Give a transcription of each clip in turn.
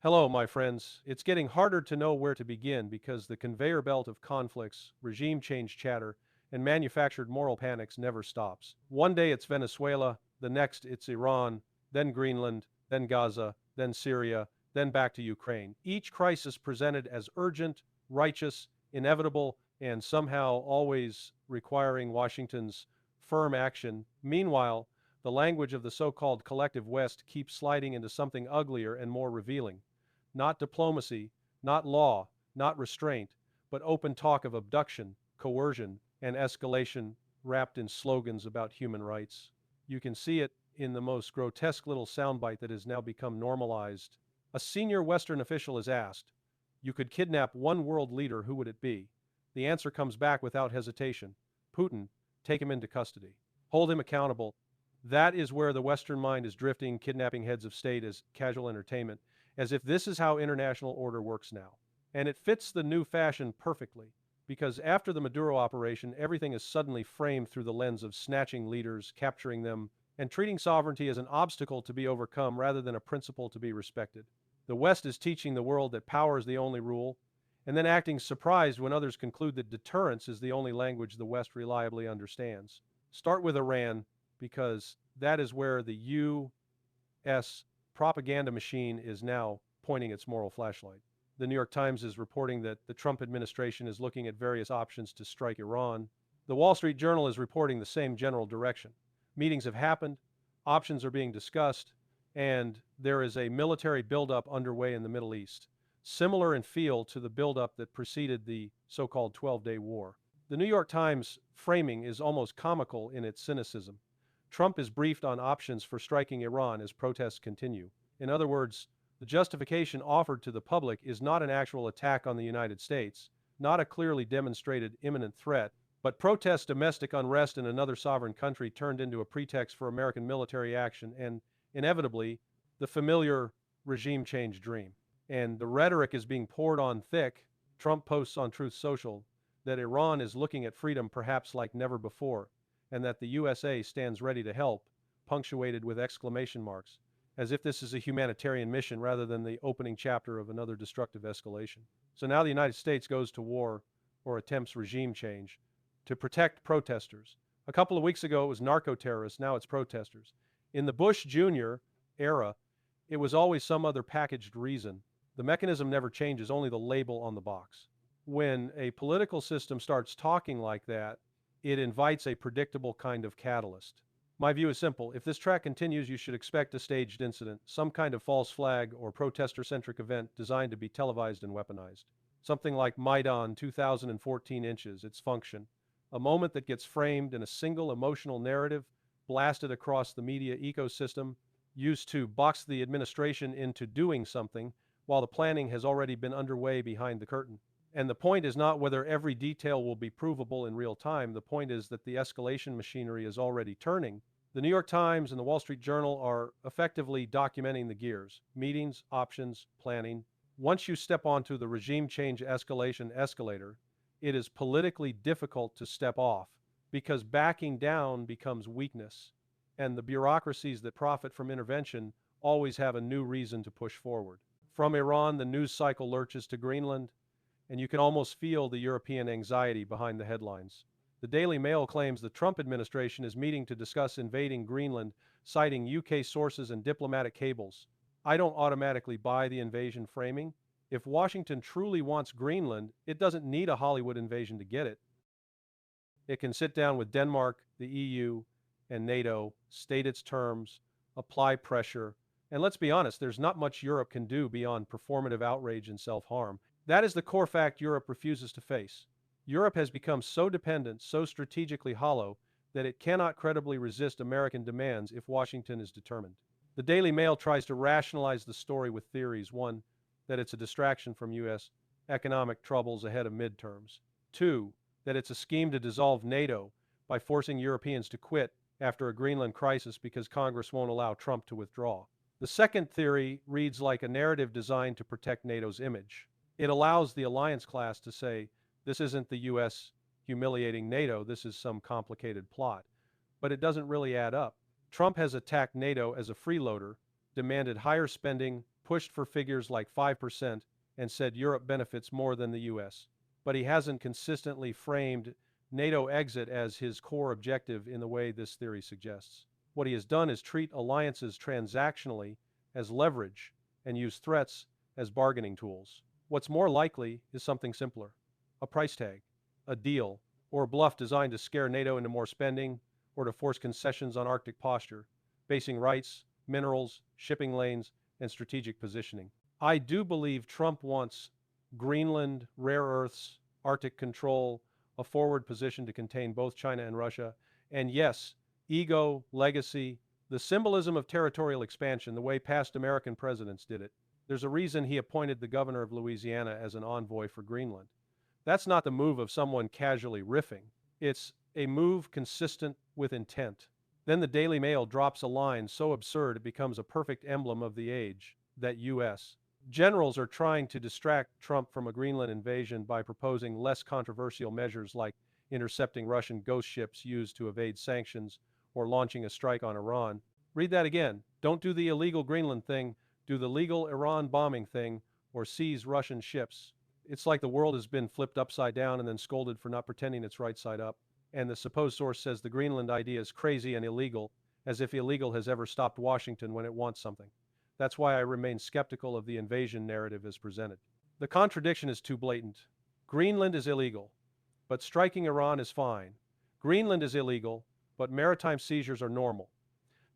Hello, my friends. It's getting harder to know where to begin because the conveyor belt of conflicts, regime change chatter, and manufactured moral panics never stops. One day it's Venezuela, the next it's Iran, then Greenland, then Gaza, then Syria, then back to Ukraine. Each crisis presented as urgent, righteous, inevitable, and somehow always requiring Washington's firm action. Meanwhile, the language of the so-called collective West keeps sliding into something uglier and more revealing. Not diplomacy, not law, not restraint, but open talk of abduction, coercion, and escalation wrapped in slogans about human rights. You can see it in the most grotesque little soundbite that has now become normalized. A senior Western official is asked, "You could kidnap one world leader, who would it be?" The answer comes back without hesitation: Putin. Take him into custody. Hold him accountable. That is where the Western mind is drifting, kidnapping heads of state as casual entertainment, as if this is how international order works now. And it fits the new fashion perfectly, because after the Maduro operation, everything is suddenly framed through the lens of snatching leaders, capturing them, and treating sovereignty as an obstacle to be overcome rather than a principle to be respected. The West is teaching the world that power is the only rule, and then acting surprised when others conclude that deterrence is the only language the West reliably understands. Start with Iran, because that is where the U.S. propaganda machine is now pointing its moral flashlight. The New York Times is reporting that the Trump administration is looking at various options to strike Iran. The Wall Street Journal is reporting the same general direction. Meetings have happened, options are being discussed, and there is a military buildup underway in the Middle East, similar in feel to the buildup that preceded the so-called 12-day war. The New York Times framing is almost comical in its cynicism. Trump is briefed on options for striking Iran as protests continue. In other words, the justification offered to the public is not an actual attack on the United States, not a clearly demonstrated imminent threat, but protest domestic unrest in another sovereign country turned into a pretext for American military action and, inevitably, the familiar regime change dream. And the rhetoric is being poured on thick. Trump posts on Truth Social that Iran is looking at freedom perhaps like never before, and that the USA stands ready to help, punctuated with exclamation marks, as if this is a humanitarian mission rather than the opening chapter of another destructive escalation. So now the United States goes to war, or attempts regime change, to protect protesters. A couple of weeks ago it was narco-terrorists, now it's protesters. In the Bush Jr. era, it was always some other packaged reason. The mechanism never changes, only the label on the box. When a political system starts talking like that, it invites a predictable kind of catalyst. My view is simple. If this track continues, you should expect a staged incident, some kind of false flag or protester-centric event designed to be televised and weaponized. Something like Maidan 2014 inches, its function. A moment that gets framed in a single emotional narrative, blasted across the media ecosystem, used to box the administration into doing something, while the planning has already been underway behind the curtain. And the point is not whether every detail will be provable in real time. The point is that the escalation machinery is already turning. The New York Times and the Wall Street Journal are effectively documenting the gears: meetings, options, planning. Once you step onto the regime change escalation escalator, it is politically difficult to step off, because backing down becomes weakness, and the bureaucracies that profit from intervention always have a new reason to push forward. From Iran, the news cycle lurches to Greenland, and you can almost feel the European anxiety behind the headlines. The Daily Mail claims the Trump administration is meeting to discuss invading Greenland, citing UK sources and diplomatic cables. I don't automatically buy the invasion framing. If Washington truly wants Greenland, it doesn't need a Hollywood invasion to get it. It can sit down with Denmark, the EU, and NATO, state its terms, apply pressure, and let's be honest, there's not much Europe can do beyond performative outrage and self-harm. That is the core fact Europe refuses to face. Europe has become so dependent, so strategically hollow, that it cannot credibly resist American demands if Washington is determined. The Daily Mail tries to rationalize the story with theories. One, that it's a distraction from U.S. economic troubles ahead of midterms. Two, that it's a scheme to dissolve NATO by forcing Europeans to quit after a Greenland crisis because Congress won't allow Trump to withdraw. The second theory reads like a narrative designed to protect NATO's image. It allows the alliance class to say, this isn't the U.S. humiliating NATO, this is some complicated plot. But it doesn't really add up. Trump has attacked NATO as a freeloader, demanded higher spending, pushed for figures like 5% and said Europe benefits more than the US. But he hasn't consistently framed NATO exit as his core objective in the way this theory suggests. What he has done is treat alliances transactionally as leverage and use threats as bargaining tools. What's more likely is something simpler: a price tag, a deal, or a bluff designed to scare NATO into more spending or to force concessions on Arctic posture, basing rights, minerals, shipping lanes, and strategic positioning. I do believe Trump wants Greenland, rare earths, Arctic control, a forward position to contain both China and Russia, and yes, ego, legacy, the symbolism of territorial expansion, the way past American presidents did it. There's a reason he appointed the governor of Louisiana as an envoy for Greenland. That's not the move of someone casually riffing. It's a move consistent with intent. Then the Daily Mail drops a line so absurd it becomes a perfect emblem of the age, that U.S. generals are trying to distract Trump from a Greenland invasion by proposing less controversial measures like intercepting Russian ghost ships used to evade sanctions or launching a strike on Iran. Read that again. Don't do the illegal Greenland thing, do the legal Iran bombing thing, or seize Russian ships. It's like the world has been flipped upside down and then scolded for not pretending it's right side up. And the supposed source says the Greenland idea is crazy and illegal, as if illegal has ever stopped Washington when it wants something. That's why I remain skeptical of the invasion narrative as presented. The contradiction is too blatant. Greenland is illegal, but striking Iran is fine. Greenland is illegal, but maritime seizures are normal.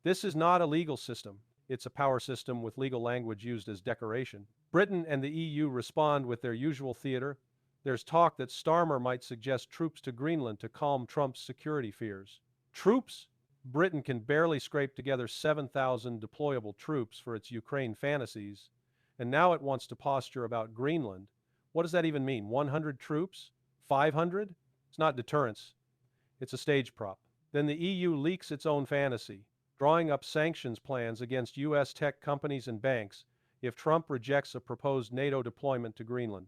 This is not a legal system. It's a power system with legal language used as decoration. Britain and the EU respond with their usual theater. There's talk that Starmer might suggest troops to Greenland to calm Trump's security fears. Troops? Britain can barely scrape together 7,000 deployable troops for its Ukraine fantasies, and now it wants to posture about Greenland. What does that even mean? 100 troops? 500? It's not deterrence. It's a stage prop. Then the EU leaks its own fantasy, drawing up sanctions plans against U.S. tech companies and banks if Trump rejects a proposed NATO deployment to Greenland.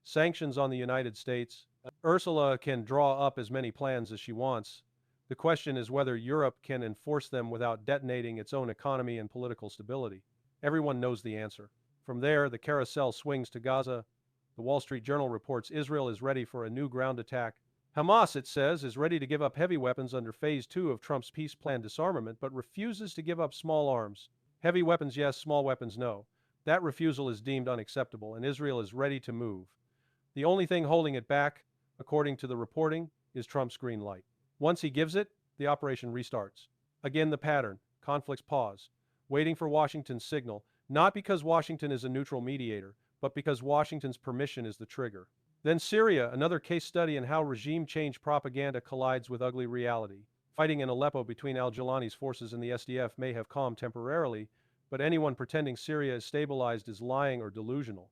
Sanctions on the United States. Ursula can draw up as many plans as she wants. The question is whether Europe can enforce them without detonating its own economy and political stability. Everyone knows the answer. From there, the carousel swings to Gaza. The Wall Street Journal reports Israel is ready for a new ground attack. Hamas, it says, is ready to give up heavy weapons under Phase 2 of Trump's peace plan disarmament, but refuses to give up small arms. Heavy weapons, yes; small weapons, no. That refusal is deemed unacceptable, and Israel is ready to move. The only thing holding it back, according to the reporting, is Trump's green light. Once he gives it, the operation restarts. Again, the pattern: conflicts pause, waiting for Washington's signal, not because Washington is a neutral mediator, but because Washington's permission is the trigger. Then Syria, another case study in how regime change propaganda collides with ugly reality. Fighting in Aleppo between al-Jawlani's forces and the SDF may have calmed temporarily, but anyone pretending Syria is stabilized is lying or delusional.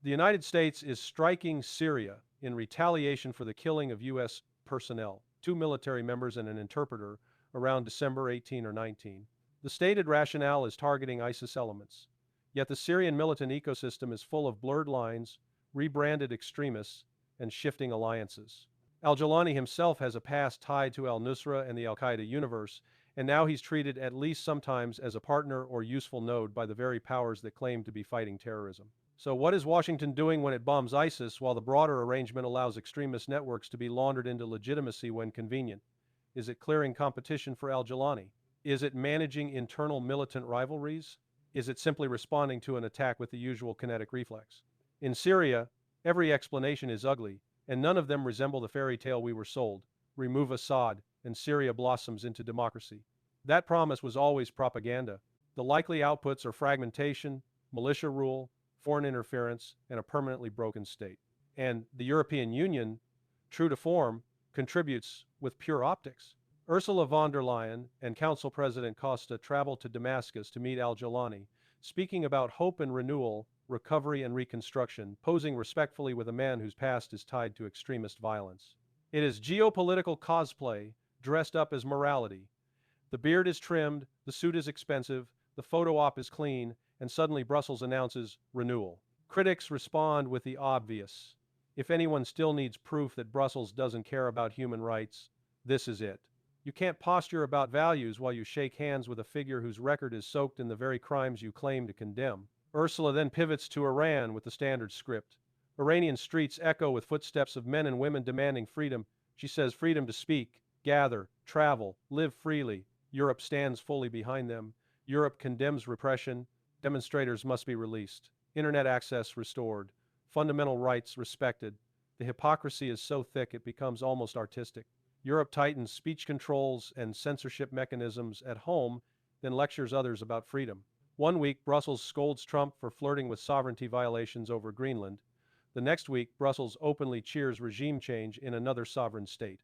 The United States is striking Syria in retaliation for the killing of U.S. personnel, 2 military members and an interpreter, around December 18 or 19. The stated rationale is targeting ISIS elements. Yet the Syrian militant ecosystem is full of blurred lines, rebranded extremists, and shifting alliances. Al-Jawlani himself has a past tied to al-Nusra and the al-Qaeda universe, and now he's treated at least sometimes as a partner or useful node by the very powers that claim to be fighting terrorism. So what is Washington doing when it bombs ISIS while the broader arrangement allows extremist networks to be laundered into legitimacy when convenient? Is it clearing competition for al-Jawlani? Is it managing internal militant rivalries? Is it simply responding to an attack with the usual kinetic reflex? In Syria, every explanation is ugly, and none of them resemble the fairy tale we were sold: remove Assad, and Syria blossoms into democracy. That promise was always propaganda. The likely outputs are fragmentation, militia rule, foreign interference, and a permanently broken state. And the European Union, true to form, contributes with pure optics. Ursula von der Leyen and Council President Costa traveled to Damascus to meet al-Jawlani, speaking about hope and renewal, recovery and reconstruction, posing respectfully with a man whose past is tied to extremist violence. It is geopolitical cosplay dressed up as morality. The beard is trimmed, the suit is expensive, the photo op is clean, and suddenly Brussels announces renewal. Critics respond with the obvious. If anyone still needs proof that Brussels doesn't care about human rights, this is it. You can't posture about values while you shake hands with a figure whose record is soaked in the very crimes you claim to condemn. Ursula then pivots to Iran with the standard script. Iranian streets echo with footsteps of men and women demanding freedom. She says freedom to speak, gather, travel, live freely. Europe stands fully behind them. Europe condemns repression. Demonstrators must be released. Internet access restored. Fundamental rights respected. The hypocrisy is so thick it becomes almost artistic. Europe tightens speech controls and censorship mechanisms at home, then lectures others about freedom. One week, Brussels scolds Trump for flirting with sovereignty violations over Greenland. The next week, Brussels openly cheers regime change in another sovereign state.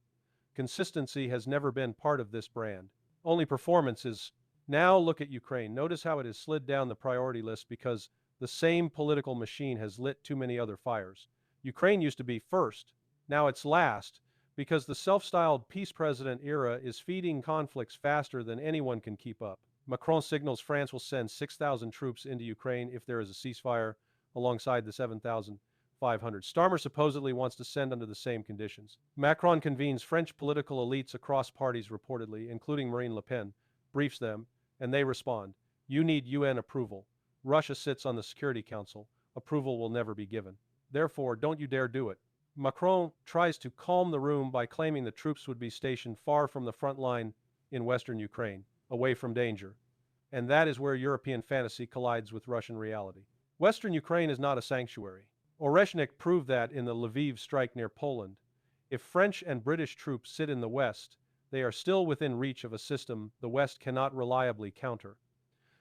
Consistency has never been part of this brand. Only performance is. Now look at Ukraine. Notice how it has slid down the priority list because the same political machine has lit too many other fires. Ukraine used to be first. Now it's last because the self-styled peace president era is feeding conflicts faster than anyone can keep up. Macron signals France will send 6,000 troops into Ukraine if there is a ceasefire, alongside the 7,500 Starmer supposedly wants to send under the same conditions. Macron convenes French political elites across parties reportedly, including Marine Le Pen, briefs them, and they respond, "You need UN approval. Russia sits on the Security Council. Approval will never be given. Therefore, don't you dare do it." Macron tries to calm the room by claiming the troops would be stationed far from the front line in western Ukraine, away from danger. And that is where European fantasy collides with Russian reality. Western Ukraine is not a sanctuary. Oreshnik proved that in the Lviv strike near Poland. If French and British troops sit in the West, they are still within reach of a system the West cannot reliably counter.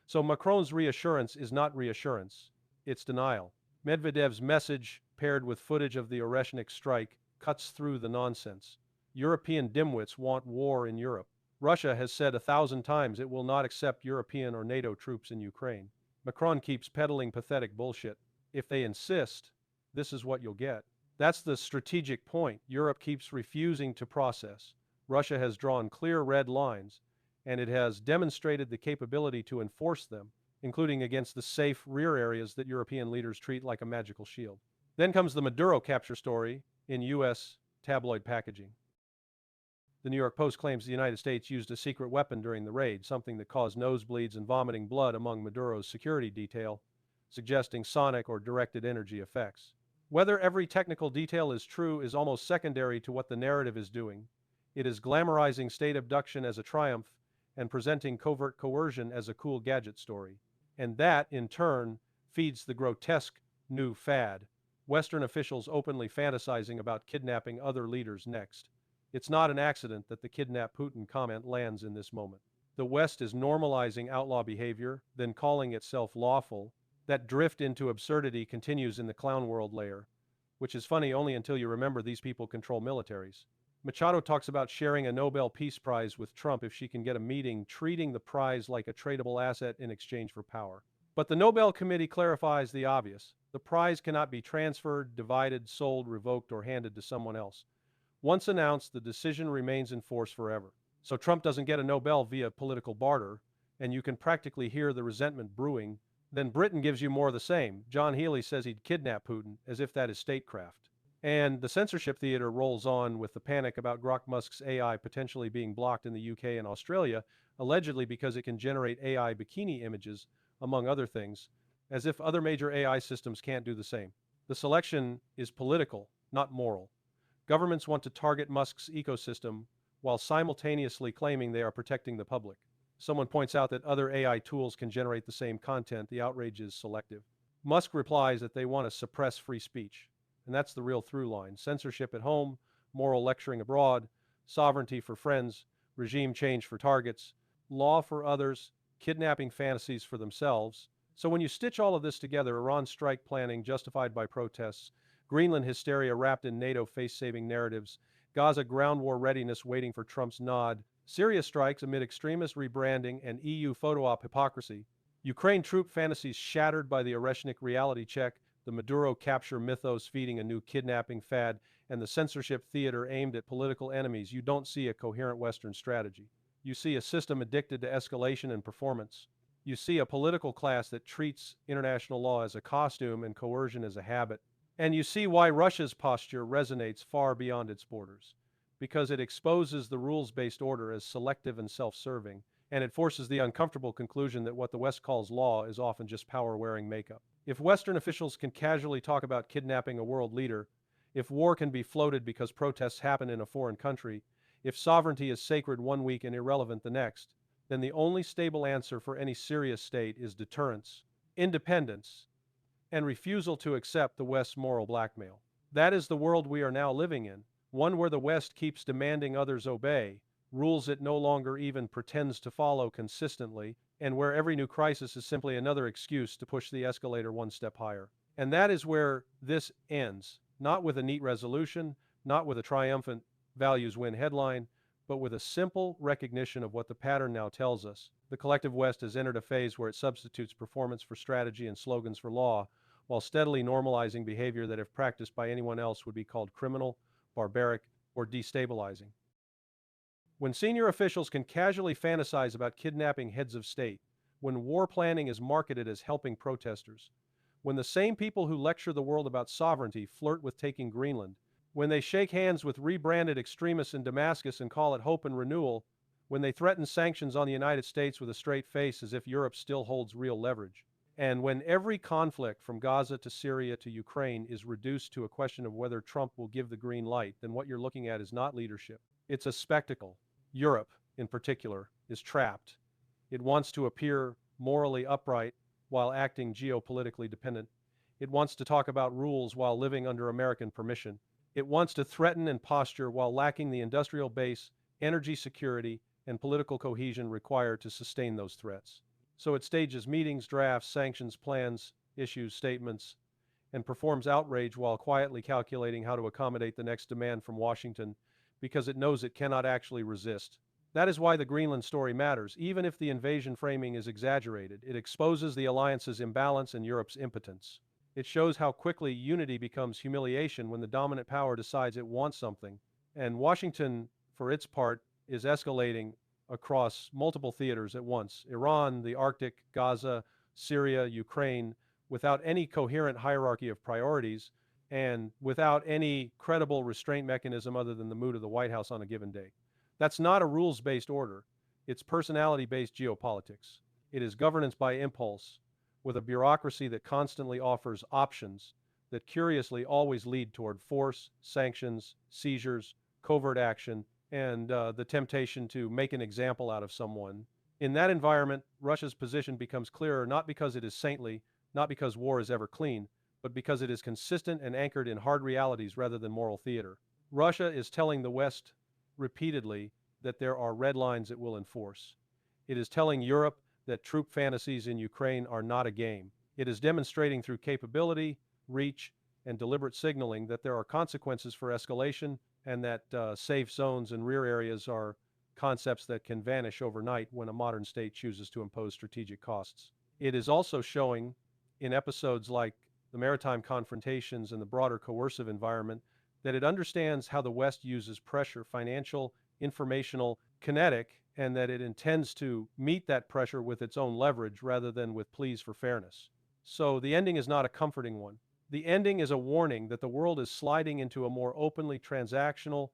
So Macron's reassurance is not reassurance, it's denial. Medvedev's message, paired with footage of the Oreshnik strike, cuts through the nonsense. European dimwits want war in Europe. Russia has said 1,000 times it will not accept European or NATO troops in Ukraine. Macron keeps peddling pathetic bullshit. If they insist, this is what you'll get. That's the strategic point Europe keeps refusing to process. Russia has drawn clear red lines, and it has demonstrated the capability to enforce them, including against the safe rear areas that European leaders treat like a magical shield. Then comes the Maduro capture story in U.S. tabloid packaging. The New York Post claims the United States used a secret weapon during the raid, something that caused nosebleeds and vomiting blood among Maduro's security detail, suggesting sonic or directed energy effects. Whether every technical detail is true is almost secondary to what the narrative is doing. It is glamorizing state abduction as a triumph and presenting covert coercion as a cool gadget story. And that, in turn, feeds the grotesque new fad, Western officials openly fantasizing about kidnapping other leaders next. It's not an accident that the "kidnap Putin" comment lands in this moment. The West is normalizing outlaw behavior, then calling itself lawful. That drift into absurdity continues in the clown world layer, which is funny only until you remember these people control militaries. Machado talks about sharing a Nobel Peace Prize with Trump if she can get a meeting, treating the prize like a tradable asset in exchange for power. But the Nobel Committee clarifies the obvious. The prize cannot be transferred, divided, sold, revoked, or handed to someone else. Once announced, the decision remains in force forever. So Trump doesn't get a Nobel via political barter, and you can practically hear the resentment brewing. Then Britain gives you more of the same. John Healey says he'd kidnap Putin, as if that is statecraft. And the censorship theater rolls on with the panic about Grok Musk's AI potentially being blocked in the UK and Australia, allegedly because it can generate AI bikini images, among other things, as if other major AI systems can't do the same. The selection is political, not moral. Governments want to target Musk's ecosystem while simultaneously claiming they are protecting the public. Someone points out that other AI tools can generate the same content. The outrage is selective. Musk replies that they want to suppress free speech. And that's the real through line. Censorship at home, moral lecturing abroad, sovereignty for friends, regime change for targets, law for others, kidnapping fantasies for themselves. So when you stitch all of this together, Iran strike planning justified by protests, Greenland hysteria wrapped in NATO face-saving narratives, Gaza ground war readiness waiting for Trump's nod, Syria strikes amid extremist rebranding and EU photo-op hypocrisy, Ukraine troop fantasies shattered by the Oreshnik reality check, the Maduro capture mythos feeding a new kidnapping fad, and the censorship theater aimed at political enemies, you don't see a coherent Western strategy. You see a system addicted to escalation and performance. You see a political class that treats international law as a costume and coercion as a habit. And you see why Russia's posture resonates far beyond its borders. because it exposes the rules-based order as selective and self-serving, and it forces the uncomfortable conclusion that what the West calls law is often just power-wearing makeup. If Western officials can casually talk about kidnapping a world leader, if war can be floated because protests happen in a foreign country, if sovereignty is sacred one week and irrelevant the next, then the only stable answer for any serious state is deterrence, independence, and refusal to accept the West's moral blackmail. That is the world we are now living in, one where the West keeps demanding others obey, rules it no longer even pretends to follow consistently, and where every new crisis is simply another excuse to push the escalator one step higher. And that is where this ends, not with a neat resolution, not with a triumphant values win headline, but with a simple recognition of what the pattern now tells us. The collective West has entered a phase where it substitutes performance for strategy and slogans for law, while steadily normalizing behavior that if practiced by anyone else would be called criminal, barbaric, or destabilizing. When senior officials can casually fantasize about kidnapping heads of state, when war planning is marketed as helping protesters, when the same people who lecture the world about sovereignty flirt with taking Greenland, when they shake hands with rebranded extremists in Damascus and call it hope and renewal, when they threaten sanctions on the United States with a straight face as if Europe still holds real leverage, and when every conflict from Gaza to Syria to Ukraine is reduced to a question of whether Trump will give the green light, then what you're looking at is not leadership. It's a spectacle. Europe, in particular, is trapped. It wants to appear morally upright while acting geopolitically dependent. It wants to talk about rules while living under American permission. It wants to threaten and posture while lacking the industrial base, energy security, and political cohesion required to sustain those threats. So it stages meetings, drafts, sanctions plans, issues statements, and performs outrage while quietly calculating how to accommodate the next demand from Washington because it knows it cannot actually resist. That is why the Greenland story matters. Even if the invasion framing is exaggerated, it exposes the alliance's imbalance and Europe's impotence. It shows how quickly unity becomes humiliation when the dominant power decides it wants something. And Washington, for its part, is escalating across multiple theaters at once: Iran, the Arctic, Gaza, Syria, Ukraine, without any coherent hierarchy of priorities and without any credible restraint mechanism other than the mood of the White House on a given day. That's not a rules-based order. It's personality-based geopolitics. It is governance by impulse, with a bureaucracy that constantly offers options that curiously always lead toward force, sanctions, seizures, covert action, and the temptation to make an example out of someone. In that environment, Russia's position becomes clearer not because it is saintly, not because war is ever clean, but because it is consistent and anchored in hard realities rather than moral theater. Russia is telling the West repeatedly that there are red lines it will enforce. It is telling Europe that troop fantasies in Ukraine are not a game. It is demonstrating through capability, reach, and deliberate signaling that there are consequences for escalation and that safe zones and rear areas are concepts that can vanish overnight when a modern state chooses to impose strategic costs. It is also showing, in episodes like the maritime confrontations and the broader coercive environment, that it understands how the West uses pressure, financial, informational, kinetic, and that it intends to meet that pressure with its own leverage rather than with pleas for fairness. So the ending is not a comforting one. The ending is a warning that the world is sliding into a more openly transactional,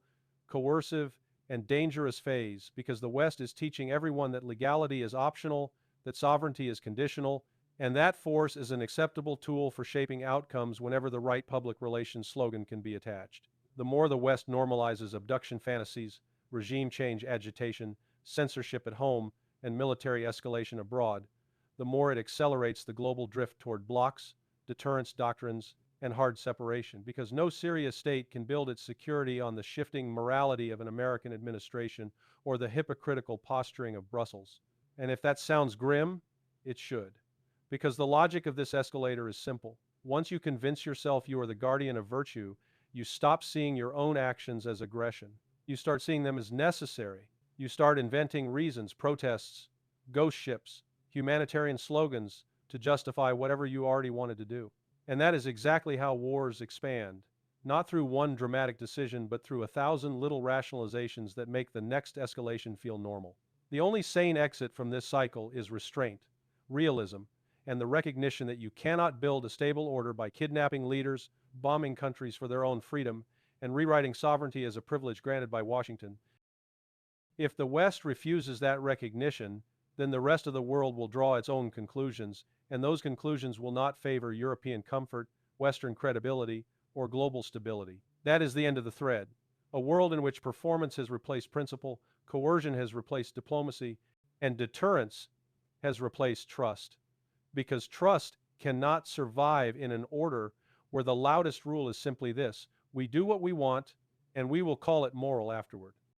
coercive, and dangerous phase because the West is teaching everyone that legality is optional, that sovereignty is conditional, and that force is an acceptable tool for shaping outcomes whenever the right public relations slogan can be attached. The more the West normalizes abduction fantasies, regime change agitation, censorship at home, and military escalation abroad, the more it accelerates the global drift toward blocks, deterrence doctrines, and hard separation, because no serious state can build its security on the shifting morality of an American administration or the hypocritical posturing of Brussels. And if that sounds grim, it should. Because the logic of this escalator is simple. Once you convince yourself you are the guardian of virtue, you stop seeing your own actions as aggression. You start seeing them as necessary. You start inventing reasons, protests, ghost ships, humanitarian slogans to justify whatever you already wanted to do. And that is exactly how wars expand. Not through one dramatic decision, but through 1,000 little rationalizations that make the next escalation feel normal. The only sane exit from this cycle is restraint, realism, and the recognition that you cannot build a stable order by kidnapping leaders, bombing countries for their own freedom, and rewriting sovereignty as a privilege granted by Washington. If the West refuses that recognition, then the rest of the world will draw its own conclusions, and those conclusions will not favor European comfort, Western credibility, or global stability. That is the end of the thread. A world in which performance has replaced principle, coercion has replaced diplomacy, and deterrence has replaced trust. Because trust cannot survive in an order where the loudest rule is simply this: we do what we want, and we will call it moral afterward.